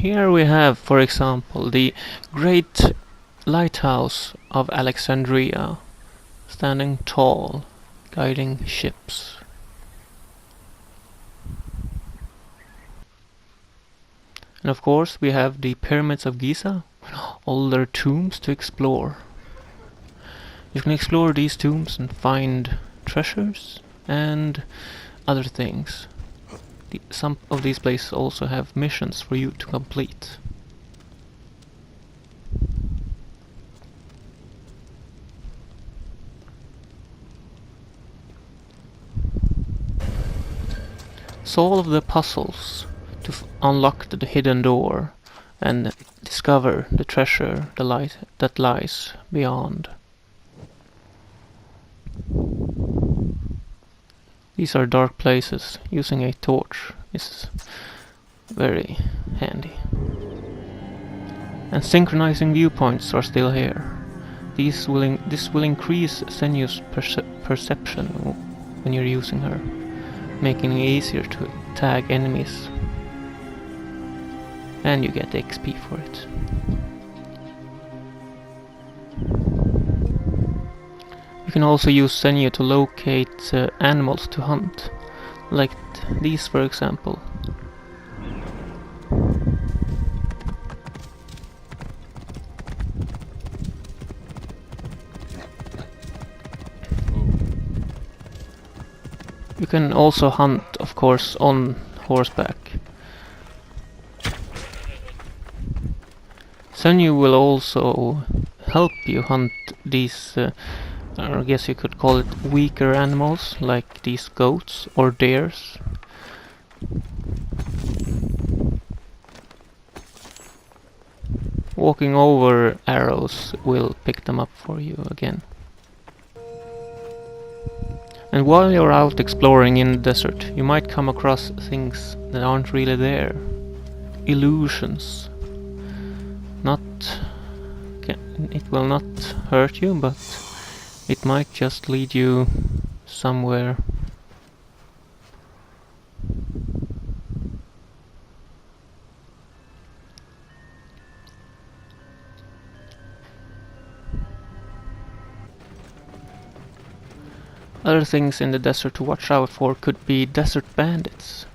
Here we have, for example, the Great Lighthouse of Alexandria, standing tall, guiding ships. And of course we have the Pyramids of Giza, all their tombs to explore. You can explore these tombs and find treasures and other things. Some of these places also have missions for you to complete. Solve the puzzles to unlock the hidden door and discover the treasure that lies beyond. These are dark places. Using a torch is very handy. And synchronizing viewpoints are still here. This will increase Senu's perception when you're using her, making it easier to tag enemies. And you get XP for it. You can also use Senu to locate animals to hunt, like these for example. You can also hunt, of course, on horseback. Senu will also help you hunt these, I guess you could call it weaker animals, like these goats or deers. Walking over arrows will pick them up for you again. And while you're out exploring in the desert, you might come across things that aren't really there. Illusions. It will not hurt you, but it might just lead you somewhere. Other things in the desert to watch out for could be desert bandits.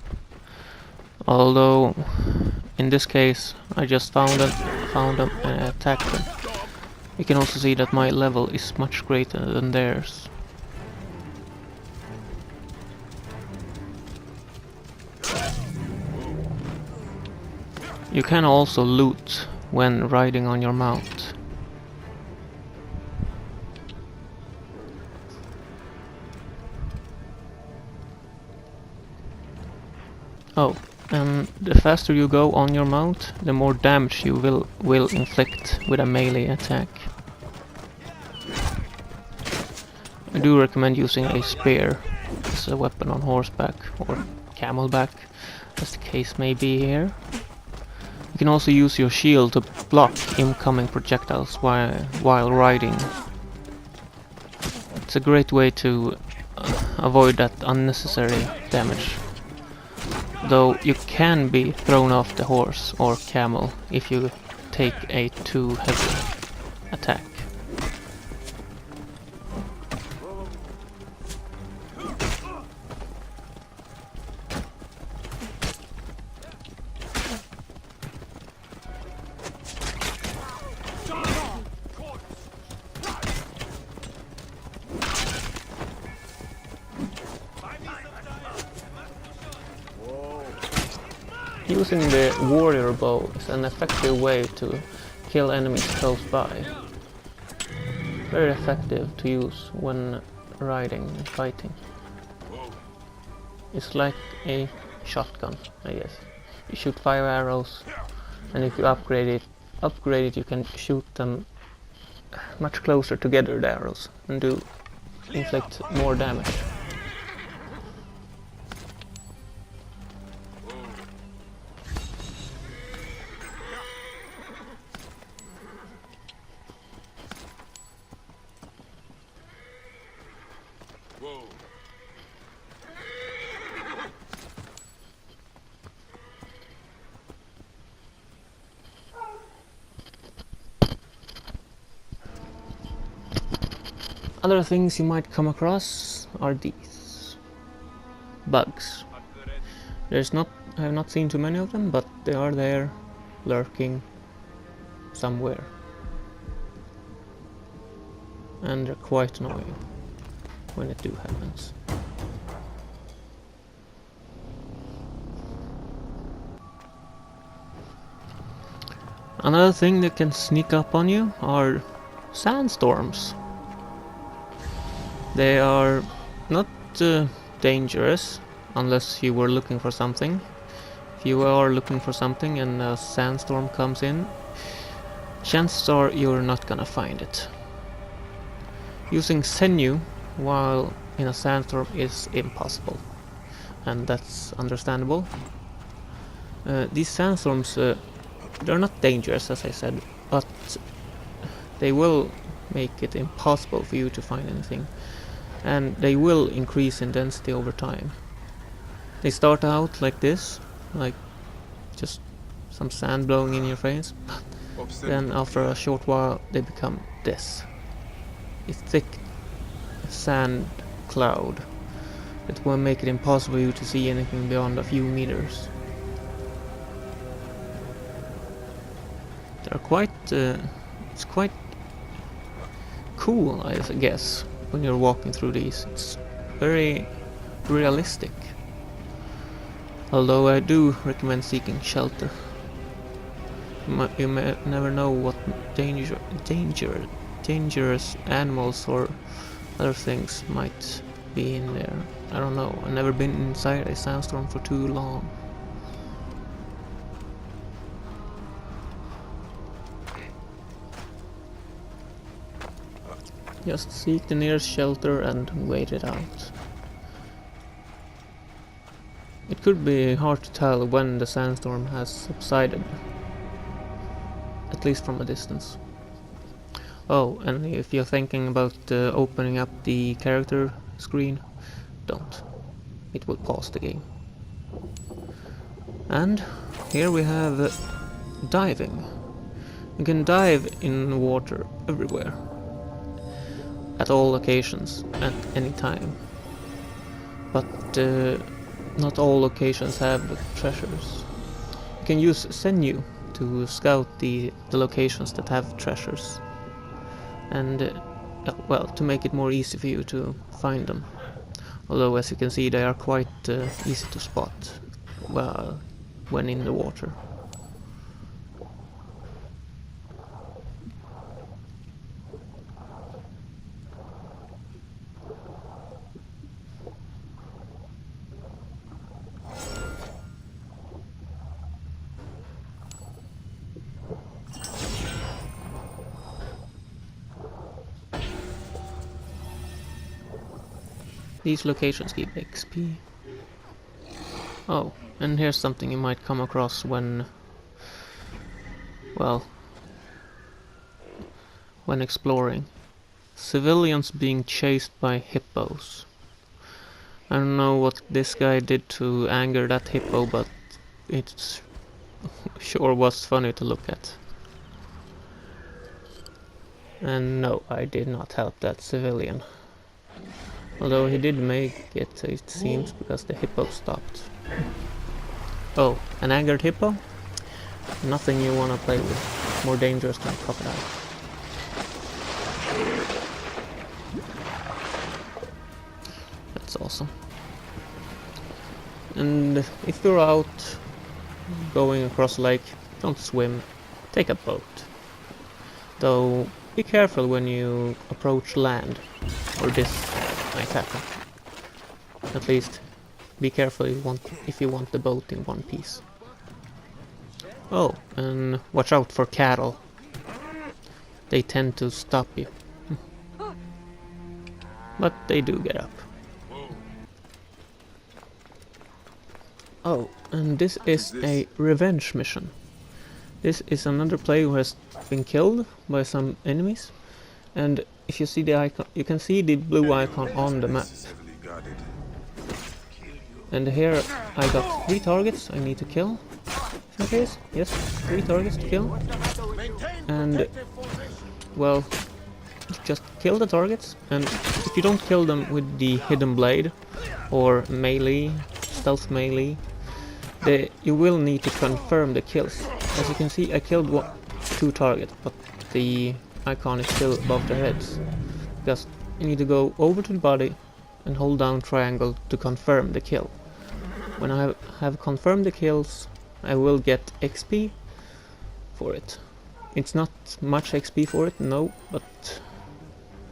Although, in this case, I just found them and attacked them. You can also see that my level is much greater than theirs. You can also loot when riding on your mount. Oh, and the faster you go on your mount, the more damage you will inflict with a melee attack. I do recommend using a spear as a weapon on horseback or camelback, as the case may be here. You can also use your shield to block incoming projectiles while riding. It's a great way to avoid that unnecessary damage. Though you can be thrown off the horse or camel if you take a too heavy attack. Using the warrior bow is an effective way to kill enemies close by. Very effective to use when riding and fighting. It's like a shotgun, I guess. You shoot 5 arrows, and if you upgrade it, you can shoot them much closer together, the arrows, and inflict more damage. Other things you might come across are these bugs. I have not seen too many of them, but they are there, lurking somewhere. And they're quite annoying when it do happens. Another thing that can sneak up on you are sandstorms. They are not dangerous unless you were looking for something. If you are looking for something and a sandstorm comes in, chances are you're not gonna find it. Using Senju while in a sandstorm is impossible, and that's understandable. These sandstorms, they're not dangerous, as I said, but they will make it impossible for you to find anything, and they will increase in density over time. They start out like this, like just some sand blowing in your face. Then after a short while they become this. A thick sand cloud that will make it impossible for you to see anything beyond a few meters. They're quite it's quite cool, I guess, when you're walking through these. It's very realistic. Although I do recommend seeking shelter. You may never know what dangerous animals or other things might be in there. I don't know. I've never been inside a sandstorm for too long. Just seek the nearest shelter and wait it out. It could be hard to tell when the sandstorm has subsided, at least from a distance. Oh, and if you're thinking about opening up the character screen, don't. It will pause the game. And here we have diving. You can dive in water everywhere, at all locations, at any time. But not all locations have treasures. You can use Senju to scout the locations that have treasures, and well, to make it more easy for you to find them. Although, as you can see, they are quite easy to spot well, when in the water. These locations give XP. Oh, and here's something you might come across when, well, when exploring. Civilians being chased by hippos. I don't know what this guy did to anger that hippo, but it sure was funny to look at. And no, I did not help that civilian. Although he did make it, it seems, because the hippo stopped. Oh, an angered hippo? Nothing you wanna play with. More dangerous than a crocodile. That's awesome. And if you're out going across a lake, don't swim, take a boat. Though be careful when you approach land, or this might happen. At least be careful if you want the boat in one piece. Oh, and watch out for cattle. They tend to stop you. But they do get up. Oh, and this is a revenge mission. This is another player who has been killed by some enemies, and if you see the icon, you can see the blue icon on the map. And here I got 3 targets I need to kill. I think it is. Yes, 3 targets to kill. And well, just kill the targets, and if you don't kill them with the hidden blade or melee, stealth melee, you will need to confirm the kills. As you can see, I killed 2 targets, but the icon is still above their heads. Just you need to go over to the body and hold down triangle to confirm the kill. When I have confirmed the kills, I will get XP for it. It's not much XP for it, no, but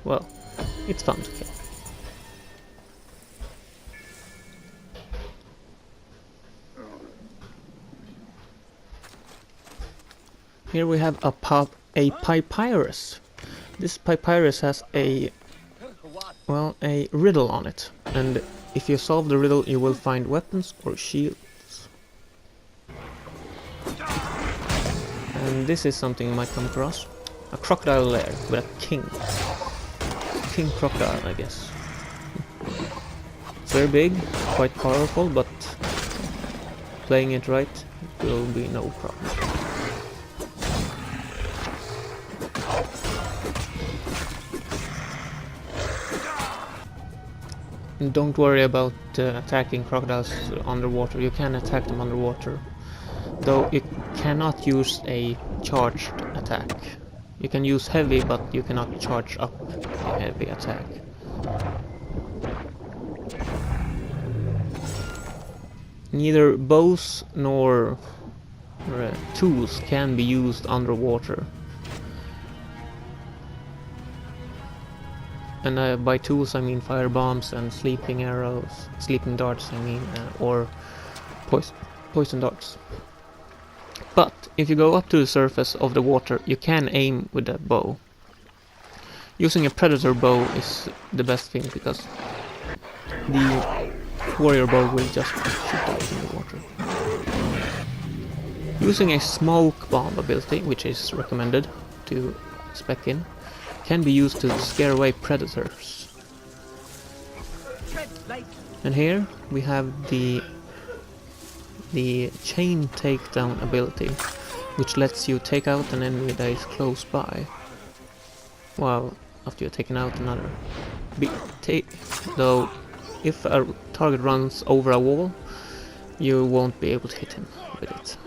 well, it's fun to kill. Here we have a papyrus. This papyrus has a riddle on it, and if you solve the riddle you will find weapons or shields. And this is something you might come across. A crocodile lair with a king. King crocodile, I guess. It's very big, quite powerful, but playing it right will be no problem. And don't worry about attacking crocodiles underwater. You can attack them underwater, though you cannot use a charged attack. You can use heavy, but you cannot charge up a heavy attack. Neither bows nor tools can be used underwater. And by tools I mean fire bombs and sleeping arrows, sleeping darts I mean, or poison darts. But if you go up to the surface of the water, you can aim with a bow. Using a predator bow is the best thing, because the warrior bow will just shoot out in the water. Using a smoke bomb ability, which is recommended to spec in, can be used to scare away predators. And here we have the chain takedown ability, which lets you take out an enemy that is close by, while after you've taken out another. Though if a target runs over a wall, you won't be able to hit him with it.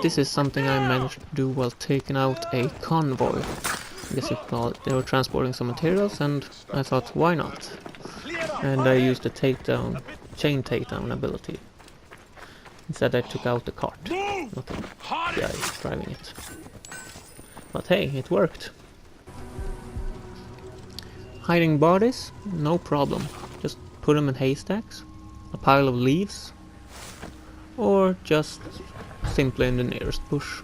This is something I managed to do while taking out a convoy. I guess you could call it. They were transporting some materials, and I thought, why not? And I used the chain takedown ability. Instead I took out the cart, not the guy driving it. But hey, it worked. Hiding bodies? No problem. Just put them in haystacks, a pile of leaves, or just simply in the nearest bush.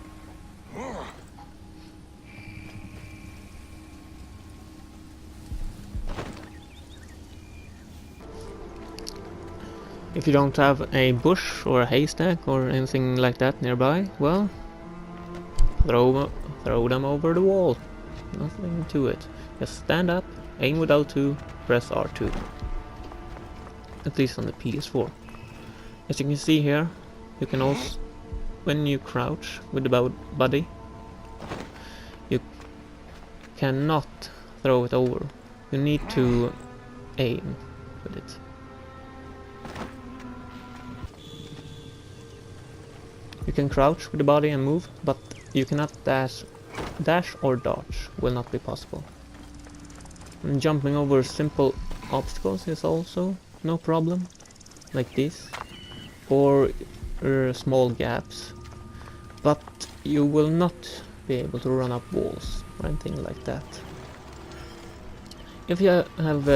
If you don't have a bush or a haystack or anything like that nearby, well, throw them over the wall. Nothing to it. Just stand up, aim with L2, press R2. At least on the PS4. As you can see here, you can also, when you crouch with the body, you cannot throw it over. You need to aim with it. You can crouch with the body and move, but you cannot dash or dodge, will not be possible. And jumping over simple obstacles is also no problem, like this, or small gaps, but you will not be able to run up walls or anything like that. If you have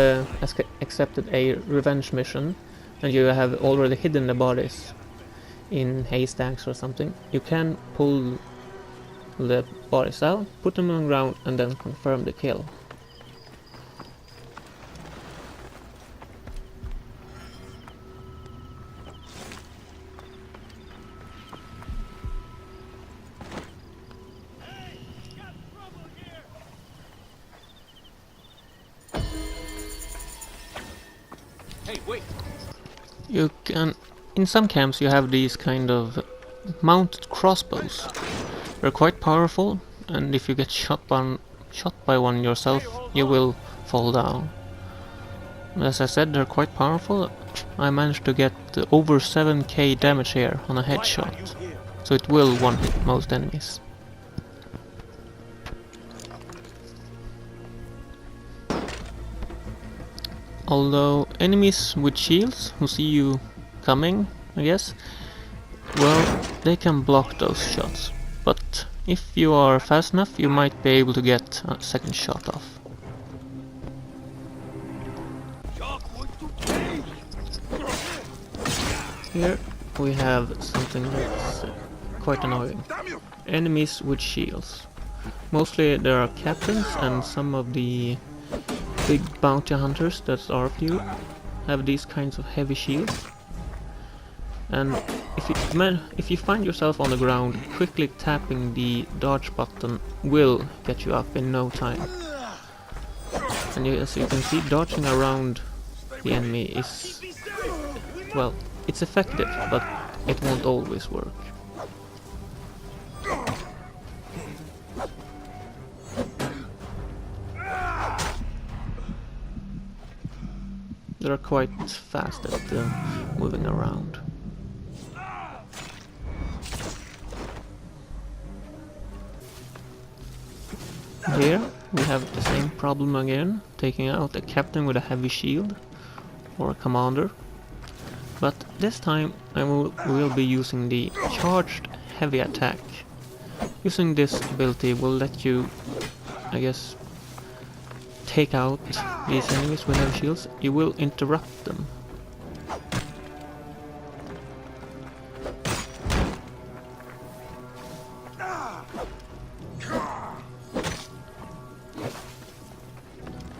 accepted a revenge mission and you have already hidden the bodies in haystacks or something, you can pull the bodies out, put them on the ground, and then confirm the kill. Hey, wait. You can, in some camps you have these kind of mounted crossbows. They're quite powerful, and if you get shot by one yourself, you will fall down. As I said, they're quite powerful. I managed to get over 7k damage here on a headshot, so it will one-hit most enemies. Although enemies with shields who see you coming, I guess, well, they can block those shots. But if you are fast enough, you might be able to get a second shot off. Here we have something that's quite annoying. Enemies with shields. Mostly there are captains and some of the big bounty hunters that ARP you have these kinds of heavy shields. And if you find yourself on the ground, quickly tapping the dodge button will get you up in no time. And as you can see, dodging around the enemy is, well, it's effective, but it won't always work. They're quite fast at moving around. Here we have the same problem again, taking out a captain with a heavy shield, or a commander. But this time I will be using the charged heavy attack. Using this ability will let you, I guess, take out these enemies with heavy shields. You will interrupt them.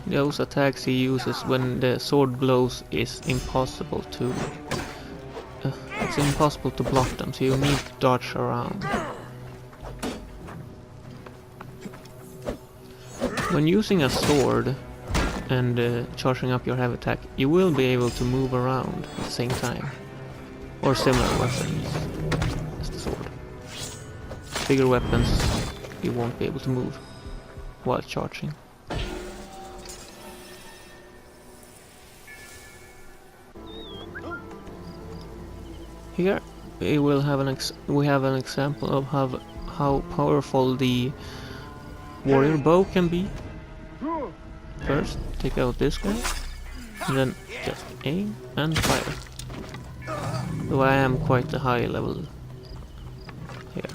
Those attacks he uses when the sword blows is impossible to... it's impossible to block them, so you need to dodge around. When using a sword and charging up your heavy attack, you will be able to move around at the same time. Or similar weapons as the sword. Bigger weapons, you won't be able to move while charging. Here we will have an example of how powerful the warrior bow can be. First, take out this guy, and then just aim and fire. Though I am quite a high level here.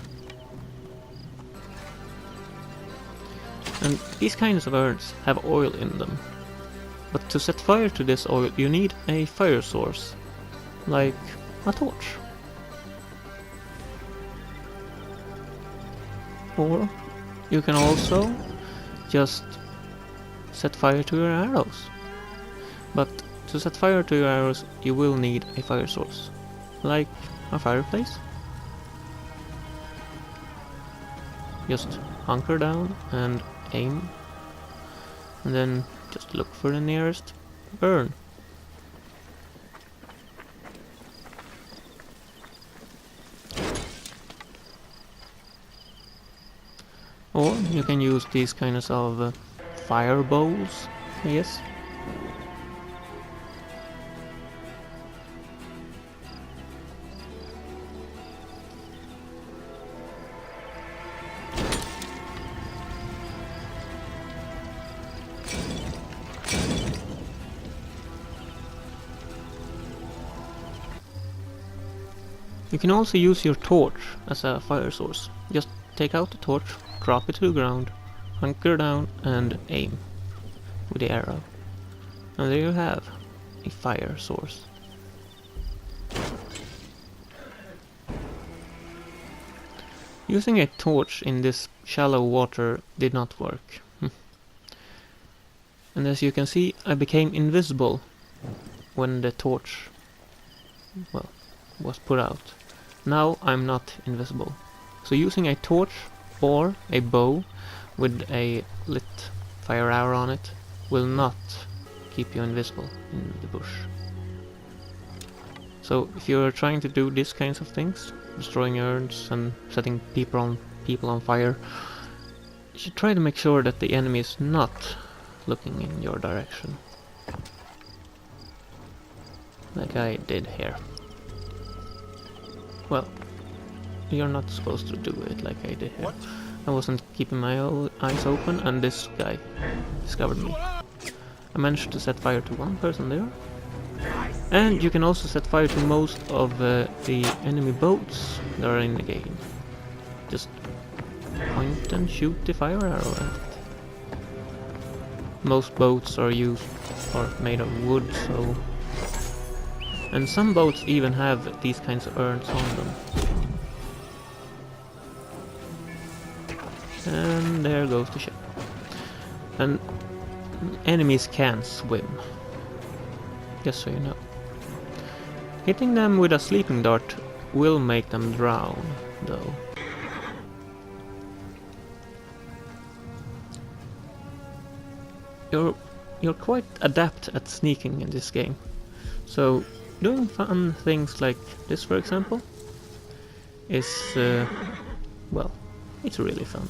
And these kinds of birds have oil in them. But to set fire to this oil, you need a fire source, like a torch. Or you can also just set fire to your arrows. But to set fire to your arrows, you will need a fire source, like a fireplace. Just hunker down and aim, and then just look for the nearest burn. Or you can use these kinds of fire bowls, I guess. You can also use your torch as a fire source. Just take out the torch, drop it to the ground, hunker down and aim with the arrow. And there you have a fire source. Using a torch in this shallow water did not work. And as you can see, I became invisible when the torch, well, was put out. Now I'm not invisible. So using a torch or a bow with a lit fire arrow on it will not keep you invisible in the bush. So if you're trying to do these kinds of things, destroying urns and setting people on fire, You should try to make sure that the enemy is not looking in your direction. Like I did here. Well, you're not supposed to do it like I did here. I wasn't keeping my eyes open and this guy discovered me. I managed to set fire to one person there. And you can also set fire to most of the enemy boats that are in the game. Just point and shoot the fire arrow at it. Most boats are made of wood, so... And some boats even have these kinds of urns on them. And there goes the ship. And enemies can swim. Just so you know. Hitting them with a sleeping dart will make them drown, though. You're quite adept at sneaking in this game. So doing fun things like this, for example, is well, it's really fun.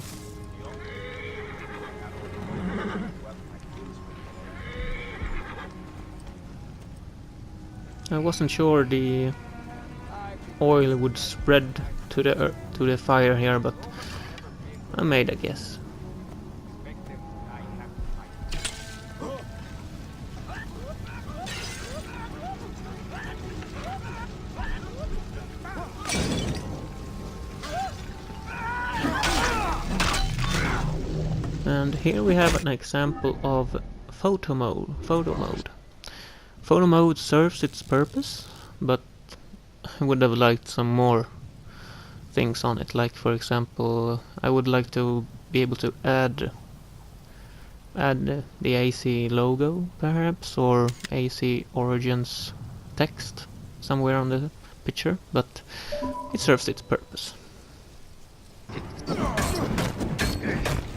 I wasn't sure the oil would spread to the fire here, but I made a guess. And here we have an example of photo mode. Photo mode serves its purpose, but I would have liked some more things on it. Like, for example, I would like to be able to add the AC logo, perhaps, or AC Origins text somewhere on the picture, but it serves its purpose.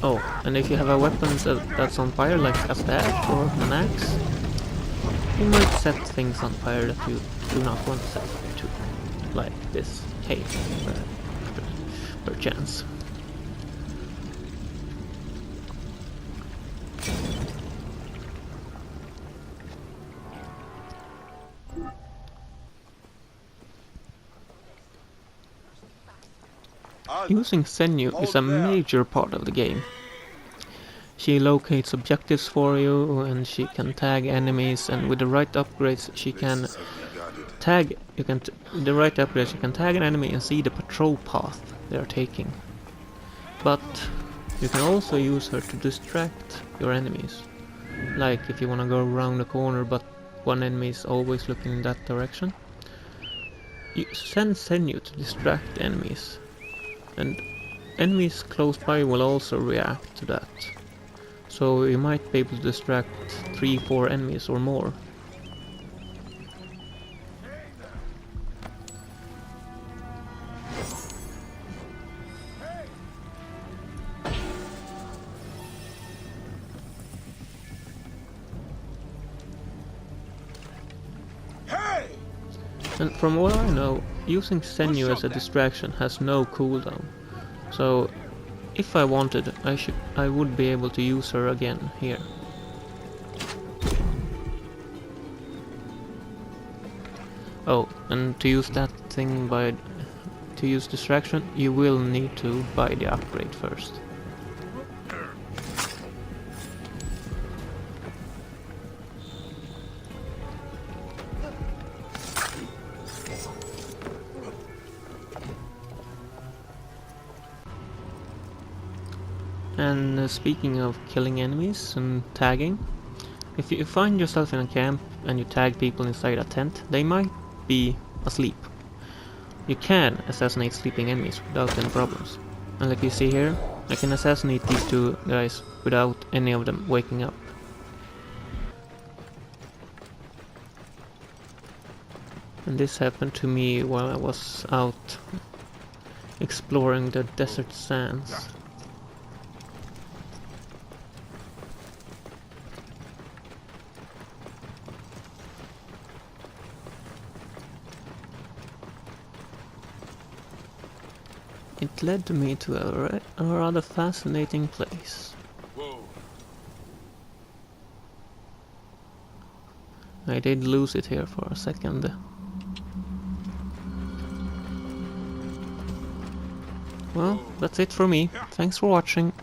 Oh, and if you have a weapon that's on fire, like a staff or an axe, you might set things on fire that you do not want to set fire to, like this tape, per chance. Using Senju is a major part of the game. She locates objectives for you, and she can tag enemies, and with the right upgrades she can tag an enemy and see the patrol path they are taking. But you can also use her to distract your enemies. Like if you want to go around the corner but one enemy is always looking in that direction. You send Senju to distract enemies. And enemies close by will also react to that. So you might be able to distract 3-4 enemies or more. And from what I know, using Senju as a distraction has no cooldown. So if I wanted, I would be able to use her again here. Oh, and to use that thing to use distraction, you will need to buy the upgrade first. And speaking of killing enemies and tagging, if you find yourself in a camp and you tag people inside a tent, they might be asleep. You can assassinate sleeping enemies without any problems. And like you see here, I can assassinate these two guys without any of them waking up. And this happened to me while I was out exploring the desert sands. it led me to a rather fascinating place. Whoa. I did lose it here for a second. Well, that's it for me. Thanks for watching.